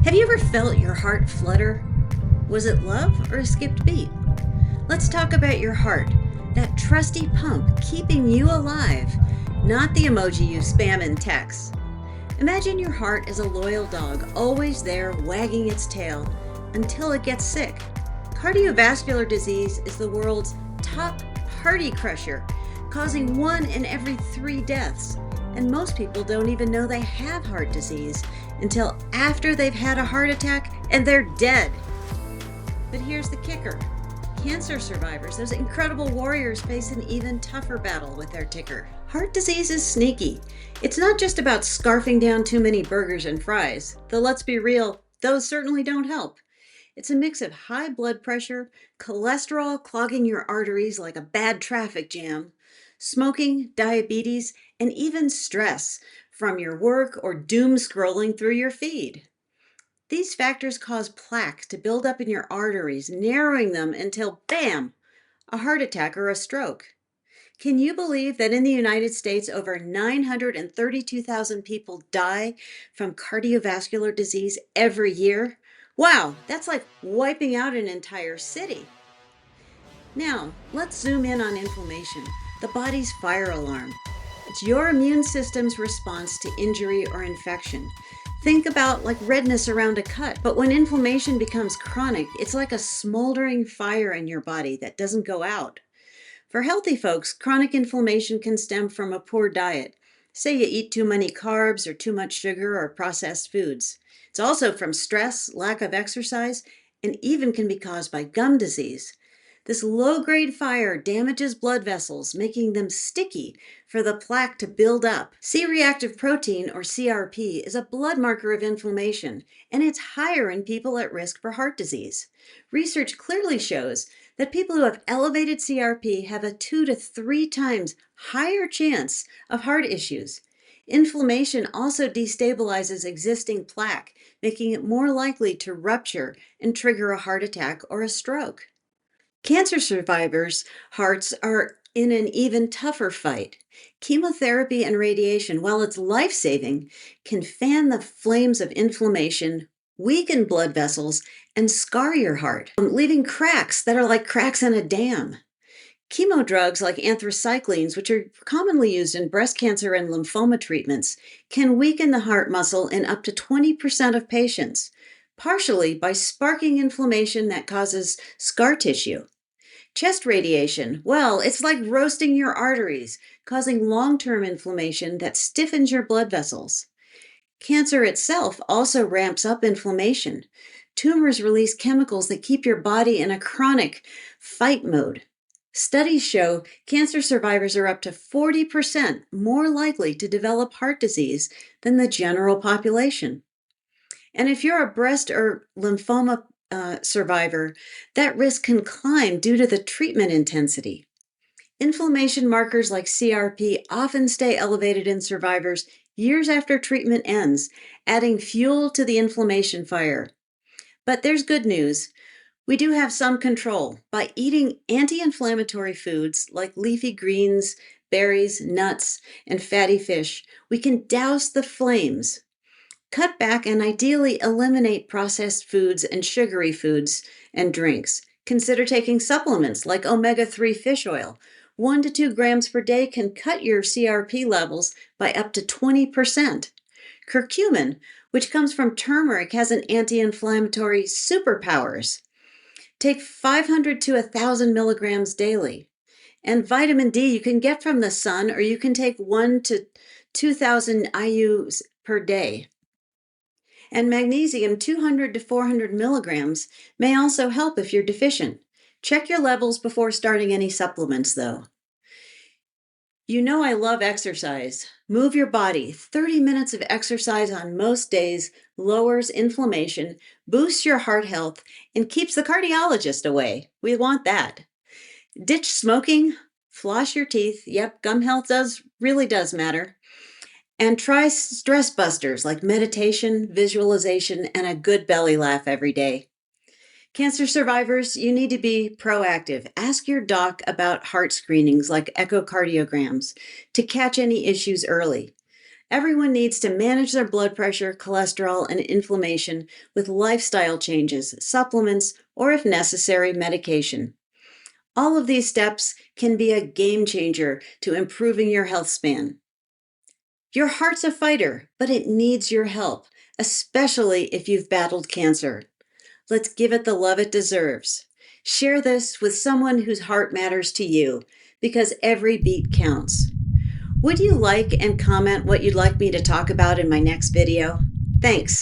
Have you ever felt your heart flutter? Was it love or a skipped beat? Let's talk about your heart, that trusty pump keeping you alive, not the emoji you spam in texts. Imagine your heart as a loyal dog, always there wagging its tail until it gets sick. Cardiovascular disease is the world's top party crusher, causing 1 in every 3 deaths. And most people don't even know they have heart disease until after they've had a heart attack and they're dead. But here's the kicker. Cancer survivors, those incredible warriors, face an even tougher battle with their ticker. Heart disease is sneaky. It's not just about scarfing down too many burgers and fries, though let's be real, those certainly don't help. It's a mix of high blood pressure, cholesterol clogging your arteries like a bad traffic jam, smoking, diabetes, and even stress from your work or doom scrolling through your feed. These factors cause plaque to build up in your arteries, narrowing them until, bam, a heart attack or a stroke. Can you believe that in the United States, over 932,000 people die from cardiovascular disease every year? Wow, that's like wiping out an entire city. Now, let's zoom in on inflammation, the body's fire alarm. It's your immune system's response to injury or infection. Think about like redness around a cut, but when inflammation becomes chronic, it's like a smoldering fire in your body that doesn't go out. For healthy folks, chronic inflammation can stem from a poor diet. Say you eat too many carbs or too much sugar or processed foods. It's also from stress, lack of exercise, and even can be caused by gum disease. This low-grade fire damages blood vessels, making them sticky for the plaque to build up. C-reactive protein, or CRP, is a blood marker of inflammation, and it's higher in people at risk for heart disease. Research clearly shows that people who have elevated CRP have a 2 to 3 times higher chance of heart issues. Inflammation also destabilizes existing plaque, making it more likely to rupture and trigger a heart attack or a stroke. Cancer survivors' hearts are in an even tougher fight. Chemotherapy and radiation, while it's life-saving, can fan the flames of inflammation, weaken blood vessels, and scar your heart, leaving cracks that are like cracks in a dam. Chemo drugs like anthracyclines, which are commonly used in breast cancer and lymphoma treatments, can weaken the heart muscle in up to 20% of patients, partially by sparking inflammation that causes scar tissue. Chest radiation, well, it's like roasting your arteries, causing long-term inflammation that stiffens your blood vessels. Cancer itself also ramps up inflammation. Tumors release chemicals that keep your body in a chronic fight mode. Studies show cancer survivors are up to 40% more likely to develop heart disease than the general population. And if you're a breast or lymphoma survivor, that risk can climb due to the treatment intensity. Inflammation markers like CRP often stay elevated in survivors years after treatment ends, adding fuel to the inflammation fire. But there's good news. We do have some control. By eating anti-inflammatory foods like leafy greens, berries, nuts, and fatty fish, we can douse the flames. Cut back and ideally eliminate processed foods and sugary foods and drinks. Consider taking supplements like omega-3 fish oil. 1 to 2 grams per day can cut your CRP levels by up to 20%. Curcumin, which comes from turmeric, has an anti-inflammatory superpowers. Take 500 to 1,000 milligrams daily. And vitamin D you can get from the sun, or you can take 1 to 2,000 IUs per day. And magnesium, 200 to 400 milligrams, may also help if you're deficient. Check your levels before starting any supplements, though. You know I love exercise. Move your body. 30 minutes of exercise on most days lowers inflammation, boosts your heart health, and keeps the cardiologist away. We want that. Ditch smoking, floss your teeth. Yep, gum health really does matter. And try stress busters like meditation, visualization, and a good belly laugh every day. Cancer survivors, you need to be proactive. Ask your doc about heart screenings like echocardiograms to catch any issues early. Everyone needs to manage their blood pressure, cholesterol, and inflammation with lifestyle changes, supplements, or if necessary, medication. All of these steps can be a game changer to improving your health span. Your heart's a fighter, but it needs your help, especially if you've battled cancer. Let's give it the love it deserves. Share this with someone whose heart matters to you, because every beat counts. Would you like and comment what you'd like me to talk about in my next video? Thanks.